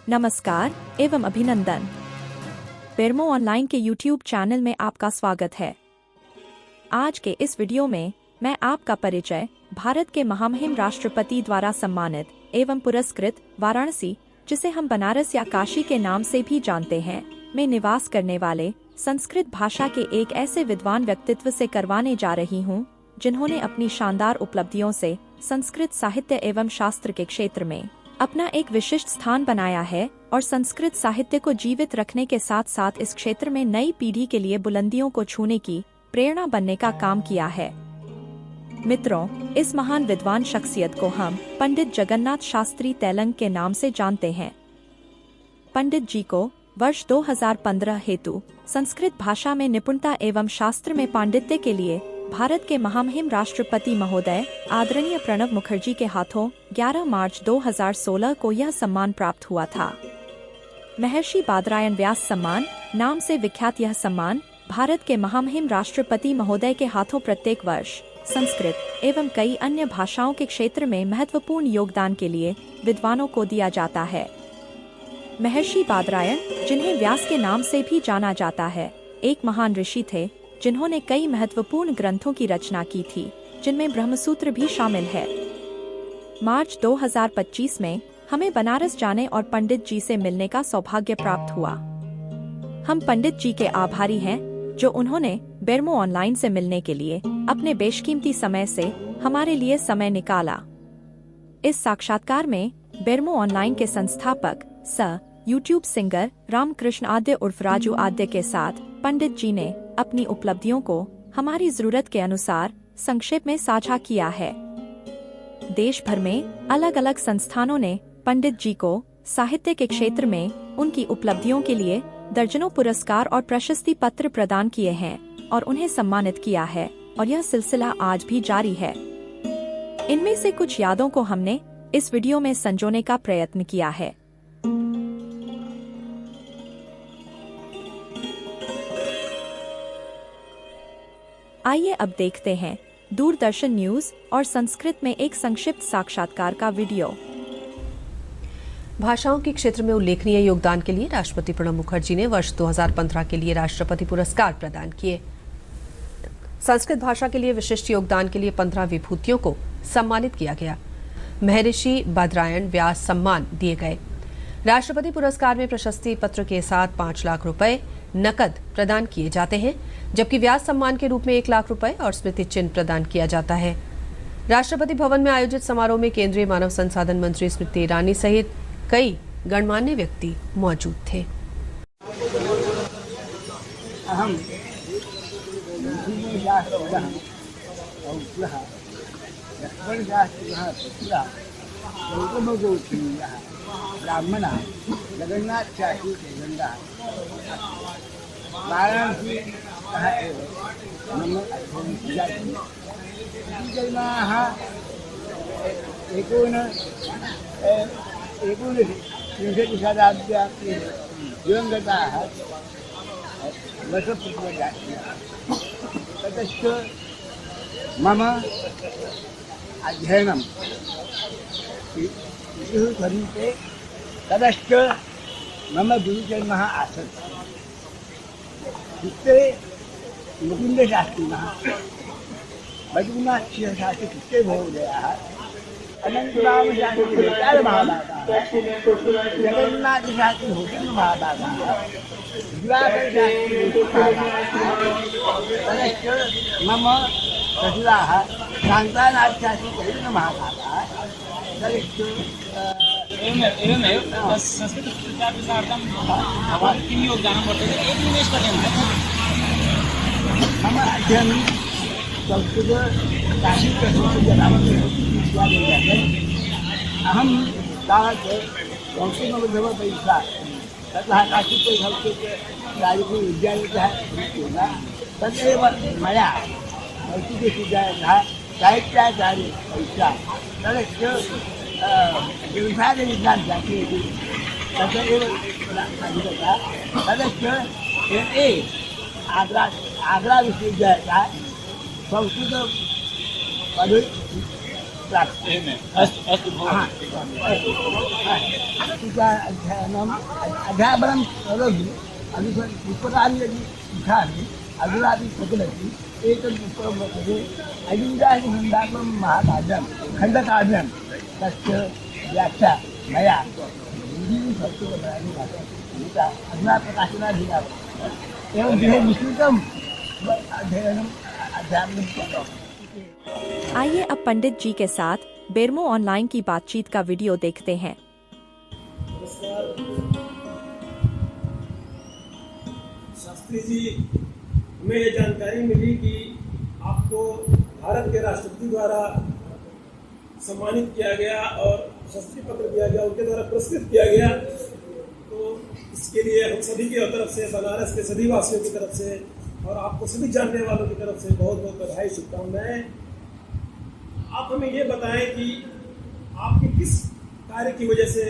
नमस्कार एवं अभिनंदन। बेरमो ऑनलाइन के YouTube चैनल में आपका स्वागत है। आज के इस वीडियो में मैं आपका परिचय भारत के महामहिम राष्ट्रपति द्वारा सम्मानित एवं पुरस्कृत वाराणसी, जिसे हम बनारस या काशी के नाम से भी जानते हैं, में निवास करने वाले संस्कृत भाषा के एक ऐसे विद्वान व्यक्तित्व से करवाने जा रही हूँ, जिन्होंने अपनी शानदार उपलब्धियों से संस्कृत साहित्य एवं शास्त्र के क्षेत्र में अपना एक विशिष्ट स्थान बनाया है और संस्कृत साहित्य को जीवित रखने के साथ साथ इस क्षेत्र में नई पीढ़ी के लिए बुलंदियों को छूने की प्रेरणा बनने का काम किया है। मित्रों, इस महान विद्वान शख्सियत को हम पंडित जगन्नाथ शास्त्री तेलंग के नाम से जानते हैं। पंडित जी को वर्ष 2015 हेतु संस्कृत भाषा में निपुणता एवं शास्त्र में पांडित्य के लिए भारत के महामहिम राष्ट्रपति महोदय आदरणीय प्रणब मुखर्जी के हाथों 11 मार्च 2016 को यह सम्मान प्राप्त हुआ था। महर्षि बादरायण व्यास सम्मान नाम से विख्यात यह सम्मान भारत के महामहिम राष्ट्रपति महोदय के हाथों प्रत्येक वर्ष संस्कृत एवं कई अन्य भाषाओं के क्षेत्र में महत्वपूर्ण योगदान के लिए विद्वानों को दिया जाता है। महर्षि बादरायण, जिन्हें व्यास के नाम से भी जाना जाता है, एक महान ऋषि थे जिन्होंने कई महत्वपूर्ण ग्रंथों की रचना की थी, जिनमें ब्रह्मसूत्र भी शामिल है। मार्च 2025 में हमें बनारस जाने और पंडित जी से मिलने का सौभाग्य प्राप्त हुआ। हम पंडित जी के आभारी हैं, जो उन्होंने बेरमो ऑनलाइन से मिलने के लिए अपने बेशकीमती समय से हमारे लिए समय निकाला। इस साक्षात्कार में बेरमो ऑनलाइन के संस्थापक यूट्यूब सिंगर रामकृष्ण आद्य उर्फ राजू आद्य के साथ पंडित जी ने अपनी उपलब्धियों को हमारी जरूरत के अनुसार संक्षेप में साझा किया है। देश भर में अलग अलग संस्थानों ने पंडित जी को साहित्य के क्षेत्र में उनकी उपलब्धियों के लिए दर्जनों पुरस्कार और प्रशस्ति पत्र प्रदान किए हैं और उन्हें सम्मानित किया है, और यह सिलसिला आज भी जारी है। इनमें से कुछ यादों को हमने इस वीडियो में संजोने का प्रयत्न किया है। आइए अब देखते हैं दूरदर्शन न्यूज और संस्कृत में एक संक्षिप्त साक्षात्कार का वीडियो। भाषाओं के क्षेत्र में उल्लेखनीय योगदान के लिए राष्ट्रपति प्रणब मुखर्जी ने वर्ष 2015 के लिए राष्ट्रपति पुरस्कार प्रदान किए। संस्कृत भाषा के लिए विशिष्ट योगदान के लिए 15 विभूतियों को सम्मानित किया गया। महर्षि बादरायण व्यास सम्मान दिए गए। राष्ट्रपति पुरस्कार में प्रशस्ति पत्र के साथ 5 लाख रुपए नकद प्रदान किए जाते हैं, जबकि व्यास सम्मान के रूप में 1 लाख रुपए और स्मृति चिन्ह प्रदान किया जाता है। राष्ट्रपति भवन में आयोजित समारोह में केंद्रीय मानव संसाधन मंत्री स्मृति ईरानी सहित कई गणमान्य व्यक्ति मौजूद थे। ब्राह्मण जगन्नाथ शास्त्री तेलंगा वाराणसी जनाः एकोनत्रिंशत्शताब्द्यां दिवङ्गताः वर्षपूर्वं जाताः। ततश्च मम अध्ययनं गणिते ततश्च मम गुरुजन्मः आसन्। चित्ते मुकुन्दशास्त्रिणः, बद्रीनाथशास्त्री चित्ते महोदयाः, अनन्तरामशास्त्री महाभागाः, जगन्नाथशास्त्री महाभागाः, दिवाकरशास्त्री ततश्च मम सचिवाः शान्तानाथशास्त्री महाभागाः। एवमेव संस्कृतप्रचारप्रसारार्थं भवान् किं योगदानं वर्तते? एक निमेष पर्यन्तं मम अध्ययनं संस्कृतसाहित्यविद्यालये अहं तावत् संस्कृतमध्यमपरीक्षा ततः काशीपुरसंस्कृतराजकीयविद्यालयतः तदेव मया संस्कृतविद्यालयतः साहित्याचार्यपरीक्षा ततश्च व्यवसायविज्ञान जातीयति तदेव अधिगता। ततश्च ए आग्रा विश्वविद्यालयतः संस्कृत प्राप्त एवं अस्तु भवतु टीका अध्ययनम् अध्यापनं करोति विपुलानि यदि पठामि अधुनापि प्रचलति एतद् पुस्तकं वर्तते अयुजादिखण्डात्मकं महाकाव्यं खण्डकाव्यं तस्य व्याख्या मया अधुना प्रकाशनाधीना एवं गृहे विस्तृतम् अध्ययनम् अध्यापनं कृतम्। आइए अब पंडित जी के साथ बेरमो ऑनलाइन की बातचीत का वीडियो देखते हैं। शास्त्री जी, हमें ये जानकारी मिली कि आपको भारत के राष्ट्रपति द्वारा सम्मानित किया गया और शास्त्री पत्र दिया गया, उनके द्वारा पुरस्कृत किया गया। तो इसके लिए हम सभी की तरफ से, बनारस के सभी वासियों की तरफ से और आपको सभी जानने वालों की तरफ से बहुत बहुत बधाई, शुभकामनाएं। आप हमें ये बताएं कि आपके किस कार्य की वजह से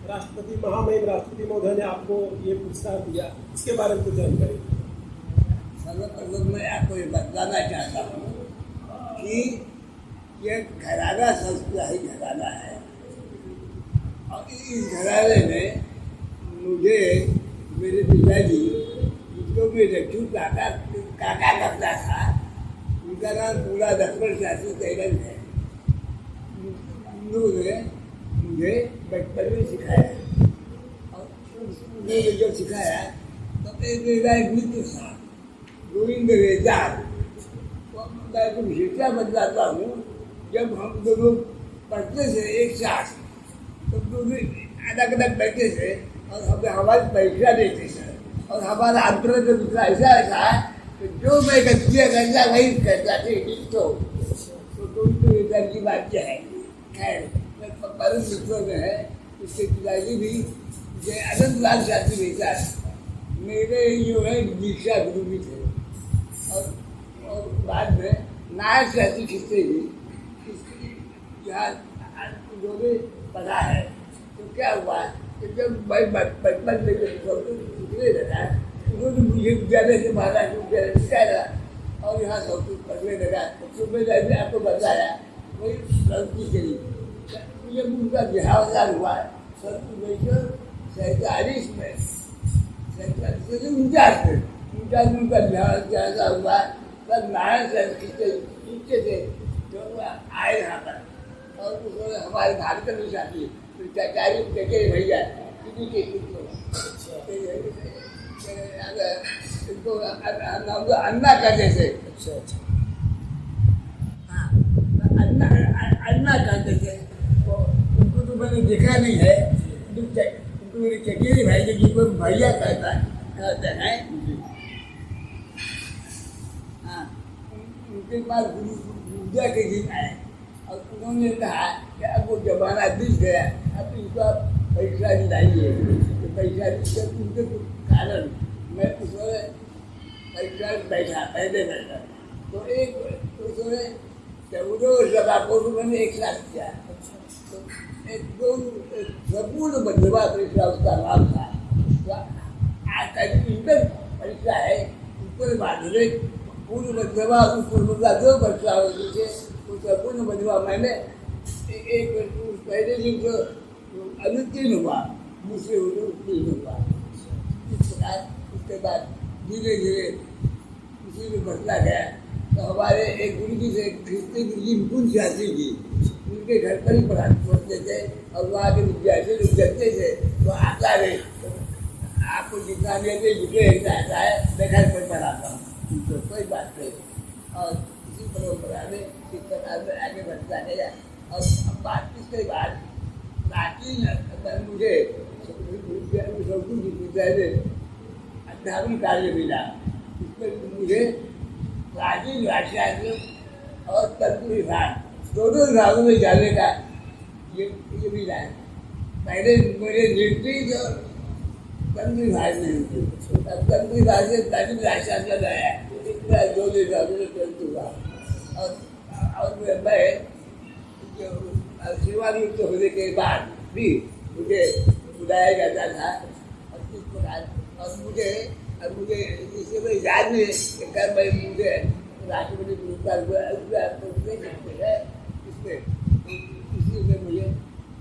राष्ट्रपति महामहिम राष्ट्रपति महोदय ने आपको ये पुरस्कार दिया, इसके बारे में कुछ जानकारी। सर्वप्रथम मैं आपको ये बताना चाहता हूँ कि ये घराना संस्कृति घराना है और इस घराने में मुझे मेरे पिताजी, जिसको मैं रक्षु काका करता था, उनका नाम पूरा लक्ष्मण शास्त्री तैगन है। उन्होंने मुझे बचपन में सिखाया और उन्होंने जब सिखाया तो मेरा एक मित्र था गोविंद रेजाल। मैं तो शिक्षा बदलाता हूँ, जब हम दोनों पढ़ते थे एक साथ तो दोनों अलग अलग बैठे थे और हमें हमारी परीक्षा देते थे और हमारा अंतर दूसरा ऐसा था कि जो मैं गलतियाँ करता वही करता थे। तो गोविंद रेजाल की बात क्या है। खैर, परम मित्रों में है, उसके पिताजी भी मुझे अनंतलाल शास्त्री बेटा मेरे जो है दीक्षा गुरु भी थे और बाद में नायक शास्त्री खिस्ते भी यहाँ उन्होंने पढ़ा है। तो क्या हुआ कि जब मैं बचपन में सीखने लगा, उन्होंने मुझे विद्यालय से महाराष्ट्र विद्यालय सिखाया और यहाँ सब कुछ पढ़ने लगा। तो मैंने आपको बताया वही प्रवृत्ति करी। जब उनका देहावसान हुआ 1947 में, 49 में उनका देहावसान हुआ, तब नारायण संस्कृत थे जो आए यहाँ पर और उसने हमारे भारत में शादी चाचारी के भैया किसी के इनको अन्ना कहते थे। अच्छा, हाँ, अन्ना कहते थे। उनको तो मैंने देखा नहीं है, उनको मेरे चचेरे भाई के जिनको भैया कहते हैं। हाँ, उनके पास पूजा के दिन आए और उन्होंने कहा कि अब वो जमाना बीत गया, अब इनका परीक्षा दिलाइए। तो परीक्षा उनके कारण मैं उस परीक्षा बैठा, पहले बैठा तो एक उसने 14 लगा को उन्होंने एक साथ किया। तो एकदम संपूर्ण मध्यमा परीक्षा उसका नाम था। तो आज तक इंटर परीक्षा है, ऊपर माध्यमिक पूर्ण मध्यमा पूर्व दो परीक्षा होती थे। उस संपूर्ण मध्यमा मैंने एक पहले दिन जो अनुत्तीर्ण हुआ, दूसरे उत्तीर्ण हुआ। इस प्रकार उसके बाद धीरे धीरे उसी में बढ़ता गया। तो हमारे एक गुरु जी थे, कृष्ण गुरु जी मुकुंद शास्त्री जी, उनके घर पर ही पढ़ते थे और वहाँ के विद्यार्थी लोग जगते थे तो आता रहे। तो आपको जितना देते जुटे रहता है, देखा कोई पढ़ाता हूँ, तो कोई बात नहीं। और इसी परम्परा में इस प्रकार में आगे बढ़ता गया। और बात इसके बाद प्राचीन मुझे विद्यालय अध्यापन कार्य मिला। इसमें मुझे प्राचीन भाषाशास्त्र और तंत्र विभाग दोनों विभागों में जाने का ये मिला है। पहले मुझे नृत्य और तंत्र विभाग में तंत्र विभाग से प्राचीन भाषाशास्त्र आया, इतना दो विभागों में तंत्र विभाग। और मैं सेवानिवृत्त होने के बाद भी मुझे बुलाया जाता था और इस प्रकार। और मुझे इसे मैं याद नहीं कर, मैं मुझे राष्ट्रपति पुरस्कार हुआ दे सकते हैं। इसमें इसी में मुझे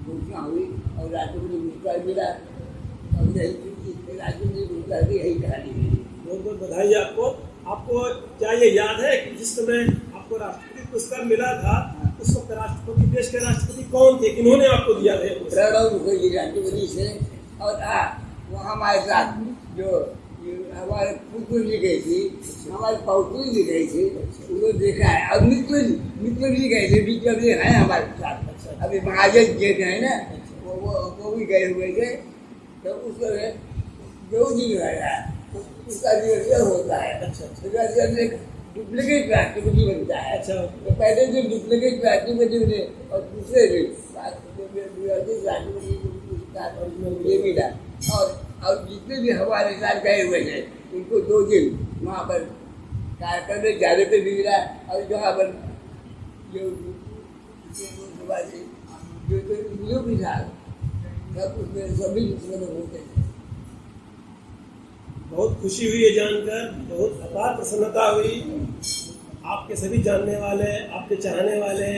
घोषणा हुई और राष्ट्रपति पुरस्कार मिला और राष्ट्रपति पुरस्कार की यही कहानी है। बहुत बहुत बधाई आपको। आपको क्या ये याद है कि जिस समय आपको राष्ट्रपति पुरस्कार मिला था उस वक्त राष्ट्रपति, देश के राष्ट्रपति कौन थे, किन्होंने आपको दिया था? प्रणब मुखर्जी राष्ट्रपति से, और वो हमारे साथ जो हमारे पुत्र जी गई थी, हमारे पौत्री जी गई थी, उनको देखा है। और मित्र जी गए थे, मित्र जी हैं हमारे साथ। अभी महाजन जी हैं ना, वो भी गए हुए थे। तो उस समय जो जी है उसका रिहर्सल होता है। रिहर्सल में डुप्लीकेट राष्ट्रपति बनता है। तो पहले जो डुप्लीकेट राष्ट्रपति बने और दूसरे राष्ट्रपति ये मिला। और जितने भी हमारे साथ गए हुए थे उनको 2 दिन वहाँ पर कार्यक्रम में जाने पे भी मिला। और जहाँ पर जो भी था सब उसमें सभी होते थे। बहुत खुशी हुई है जानकर, बहुत अपार प्रसन्नता हुई। आपके सभी जानने वाले, आपके चाहने वाले,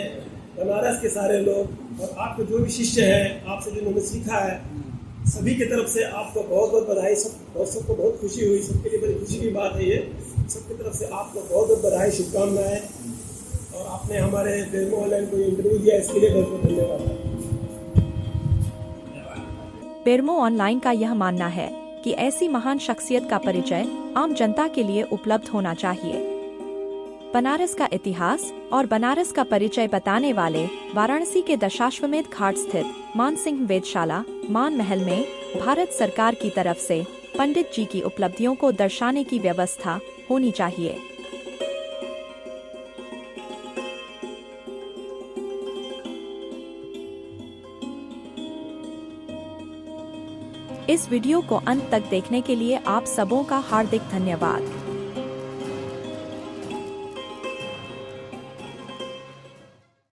बनारस के सारे लोग और आपके जो भी शिष्य हैं, आपसे जिन्होंने सीखा है, सभी की तरफ से आपको बहुत बहुत बधाई। सबको बहुत खुशी हुई, सबके लिए बड़ी खुशी की बात है ये। सबकी तरफ से आपको बहुत बहुत बधाई, शुभकामनाएं। और आपने हमारे बेरमो ऑनलाइन को इंटरव्यू दिया, इसके लिए बहुत बहुत धन्यवाद। बेरमो ऑनलाइन का यह मानना है कि ऐसी महान शख्सियत का परिचय आम जनता के लिए उपलब्ध होना चाहिए। बनारस का इतिहास और बनारस का परिचय बताने वाले वाराणसी के दशाश्वमेध घाट स्थित मानसिंह वेधशाला मान महल में भारत सरकार की तरफ से पंडित जी की उपलब्धियों को दर्शाने की व्यवस्था होनी चाहिए। इस वीडियो को अंत तक देखने के लिए आप सबों का हार्दिक धन्यवाद।